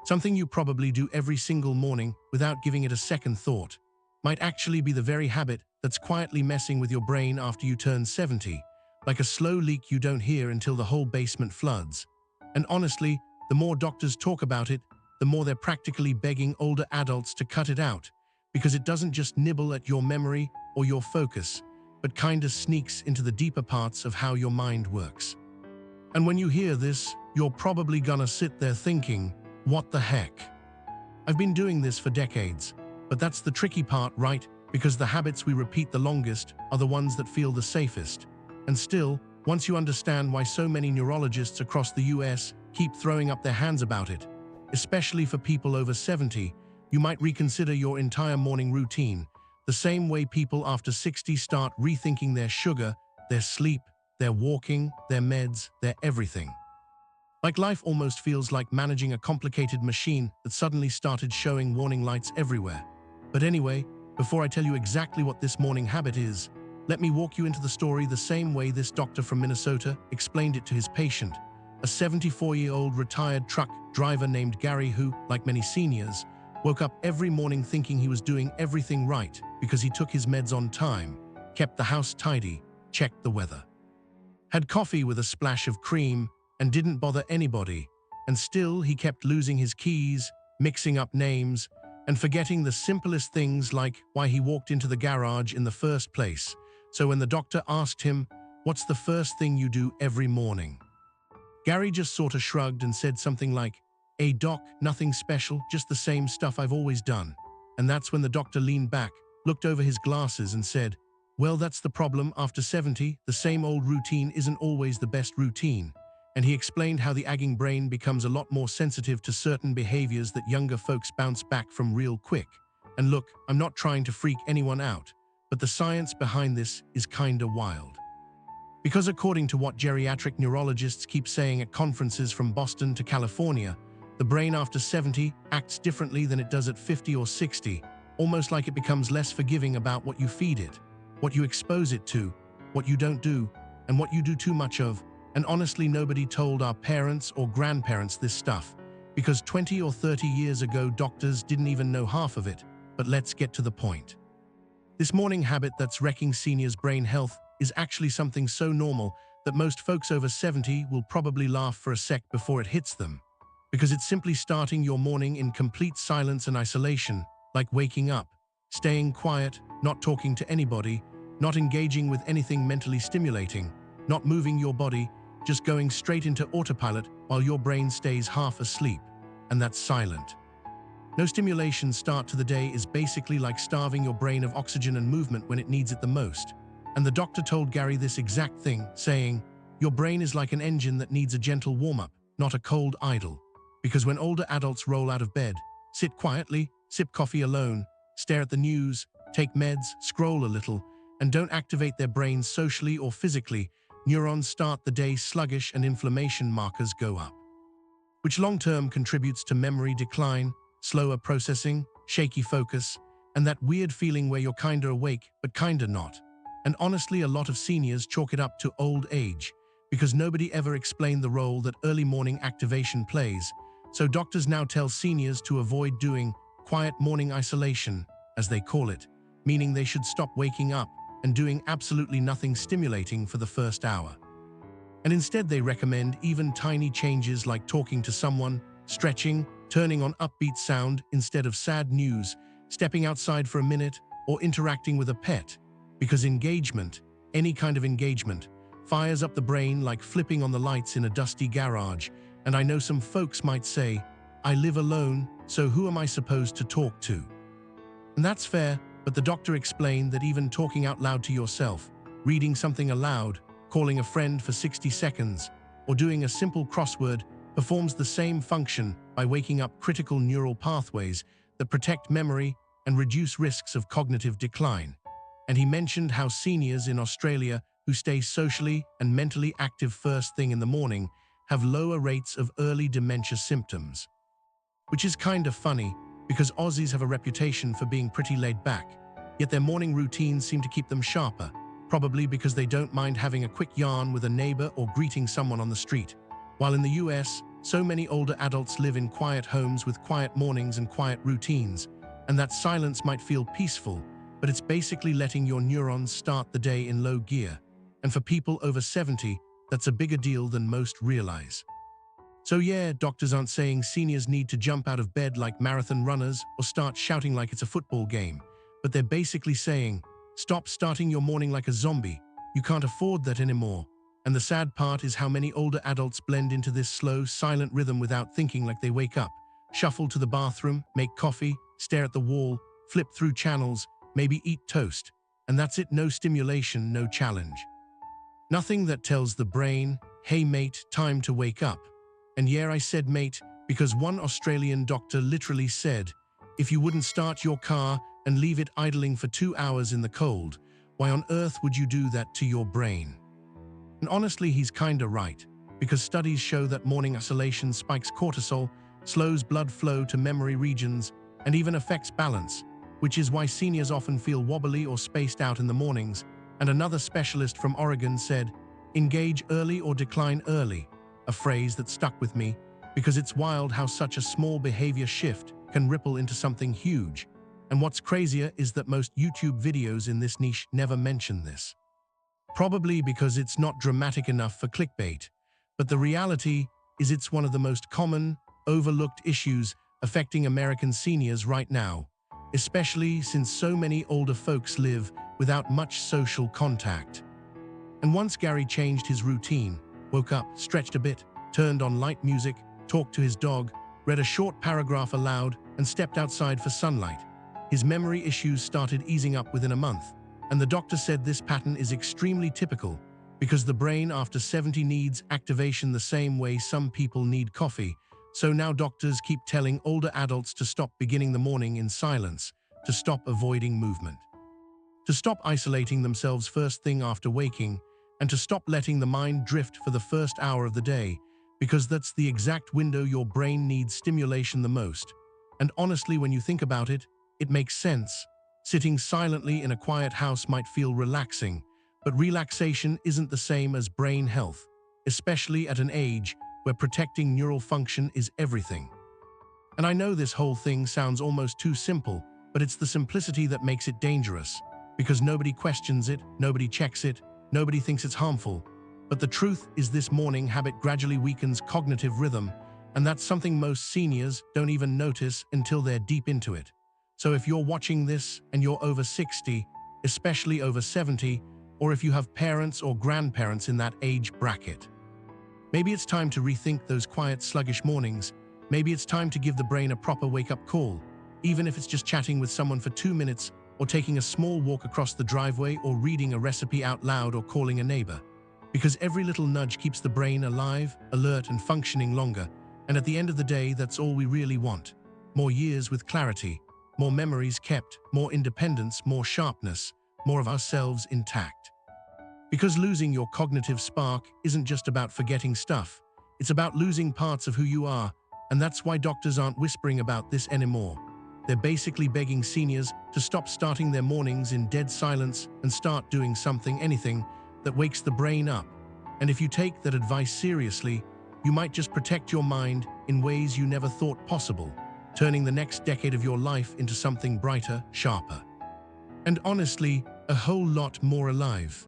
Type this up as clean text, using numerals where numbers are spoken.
Something you probably do every single morning without giving it a second thought might actually be the very habit that's quietly messing with your brain after you turn 70, like a slow leak you don't hear until the whole basement floods. And honestly, the more doctors talk about it, the more they're practically begging older adults to cut it out, because it doesn't just nibble at your memory or your focus, but kinda sneaks into the deeper parts of how your mind works. And when you hear this, you're probably gonna sit there thinking, what the heck? I've been doing this for decades, but that's the tricky part, right? Because the habits we repeat the longest are the ones that feel the safest. And still, once you understand why so many neurologists across the US keep throwing up their hands about it, especially for people over 70, you might reconsider your entire morning routine, the same way people after 60 start rethinking their sugar, their sleep, their walking, their meds, their everything. Like life almost feels like managing a complicated machine that suddenly started showing warning lights everywhere. But anyway, before I tell you exactly what this morning habit is, let me walk you into the story the same way this doctor from Minnesota explained it to his patient, a 74-year-old retired truck driver named Gary who, like many seniors, woke up every morning thinking he was doing everything right because he took his meds on time, kept the house tidy, checked the weather, had coffee with a splash of cream, and didn't bother anybody, and still he kept losing his keys, mixing up names, and forgetting the simplest things like why he walked into the garage in the first place. So when the doctor asked him, "What's the first thing you do every morning?" Gary just sort of shrugged and said something like, "Hey doc, nothing special, just the same stuff I've always done." And that's when the doctor leaned back, looked over his glasses and said, "Well, that's the problem. After 70, the same old routine isn't always the best routine." And he explained how the aging brain becomes a lot more sensitive to certain behaviors that younger folks bounce back from real quick. And look, I'm not trying to freak anyone out, but the science behind this is kinda wild. Because according to what geriatric neurologists keep saying at conferences from Boston to California, the brain after 70 acts differently than it does at 50 or 60, almost like it becomes less forgiving about what you feed it, what you expose it to, what you don't do, and what you do too much of. And honestly, nobody told our parents or grandparents this stuff, because 20 or 30 years ago, doctors didn't even know half of it. But let's get to the point. This morning habit that's wrecking seniors' brain health is actually something so normal that most folks over 70 will probably laugh for a sec before it hits them. Because it's simply starting your morning in complete silence and isolation, like waking up, staying quiet, not talking to anybody, not engaging with anything mentally stimulating, not moving your body, just going straight into autopilot while your brain stays half asleep, and that's silent. No stimulation start to the day is basically like starving your brain of oxygen and movement when it needs it the most. And the doctor told Gary this exact thing, saying, "Your brain is like an engine that needs a gentle warm-up, not a cold idle." Because when older adults roll out of bed, sit quietly, sip coffee alone, stare at the news, take meds, scroll a little, and don't activate their brains socially or physically, neurons start the day sluggish and inflammation markers go up, which long-term contributes to memory decline, slower processing, shaky focus, and that weird feeling where you're kinda awake but kinda not. And honestly, a lot of seniors chalk it up to old age, because nobody ever explained the role that early morning activation plays. So doctors now tell seniors to avoid doing quiet morning isolation, as they call it, meaning they should stop waking up and doing absolutely nothing stimulating for the first hour. And instead they recommend even tiny changes like talking to someone, stretching, turning on upbeat sound instead of sad news, stepping outside for a minute, or interacting with a pet. Because engagement, any kind of engagement, fires up the brain like flipping on the lights in a dusty garage. And I know some folks might say, "I live alone, so who am I supposed to talk to?" And that's fair, but the doctor explained that even talking out loud to yourself, reading something aloud, calling a friend for 60 seconds, or doing a simple crossword performs the same function by waking up critical neural pathways that protect memory and reduce risks of cognitive decline. And he mentioned how seniors in Australia who stay socially and mentally active first thing in the morning have lower rates of early dementia symptoms. Which is kind of funny, because Aussies have a reputation for being pretty laid back, yet their morning routines seem to keep them sharper, probably because they don't mind having a quick yarn with a neighbor or greeting someone on the street. While in the US, So many older adults live in quiet homes with quiet mornings and quiet routines, and that silence might feel peaceful, but it's basically letting your neurons start the day in low gear. And for people over 70, that's a bigger deal than most realize. So yeah, doctors aren't saying seniors need to jump out of bed like marathon runners or start shouting like it's a football game, but they're basically saying, stop starting your morning like a zombie. You can't afford that anymore. And the sad part is how many older adults blend into this slow, silent rhythm without thinking, like they wake up, shuffle to the bathroom, make coffee, stare at the wall, flip through channels, maybe eat toast. And that's it, no stimulation, no challenge. Nothing that tells the brain, hey mate, time to wake up. And yeah, I said mate, because one Australian doctor literally said, if you wouldn't start your car and leave it idling for 2 hours in the cold, why on earth would you do that to your brain? And honestly, he's kinda right, because studies show that morning isolation spikes cortisol, slows blood flow to memory regions, and even affects balance, which is why seniors often feel wobbly or spaced out in the mornings. And another specialist from Oregon said, engage early or decline early, a phrase that stuck with me, because it's wild how such a small behavior shift can ripple into something huge. And what's crazier is that most YouTube videos in this niche never mention this. Probably because it's not dramatic enough for clickbait. But the reality is it's one of the most common, overlooked issues affecting American seniors right now, especially since so many older folks live without much social contact. And once Gary changed his routine, woke up, stretched a bit, turned on light music, talked to his dog, read a short paragraph aloud, and stepped outside for sunlight, his memory issues started easing up within a month. And the doctor said this pattern is extremely typical because the brain after 70 needs activation the same way some people need coffee. So now doctors keep telling older adults to stop beginning the morning in silence, to stop avoiding movement, to stop isolating themselves first thing after waking, and to stop letting the mind drift for the first hour of the day, because that's the exact window your brain needs stimulation the most. And honestly, when you think about it, it makes sense. Sitting silently in a quiet house might feel relaxing, but relaxation isn't the same as brain health, especially at an age where protecting neural function is everything. And I know this whole thing sounds almost too simple, but it's the simplicity that makes it dangerous, because nobody questions it, nobody checks it, nobody thinks it's harmful. But the truth is this morning habit gradually weakens cognitive rhythm, and that's something most seniors don't even notice until they're deep into it. So if you're watching this and you're over 60, especially over 70, or if you have parents or grandparents in that age bracket, maybe it's time to rethink those quiet, sluggish mornings. Maybe it's time to give the brain a proper wake-up call, even if it's just chatting with someone for 2 minutes, or taking a small walk across the driveway, or reading a recipe out loud, or calling a neighbor. Because every little nudge keeps the brain alive, alert, and functioning longer. And at the end of the day, that's all we really want. More years with clarity, more memories kept, more independence, more sharpness, more of ourselves intact. Because losing your cognitive spark isn't just about forgetting stuff, it's about losing parts of who you are, and that's why doctors aren't whispering about this anymore. They're basically begging seniors to stop starting their mornings in dead silence and start doing something, anything, that wakes the brain up. And if you take that advice seriously, you might just protect your mind in ways you never thought possible, turning the next decade of your life into something brighter, sharper, and honestly, a whole lot more alive.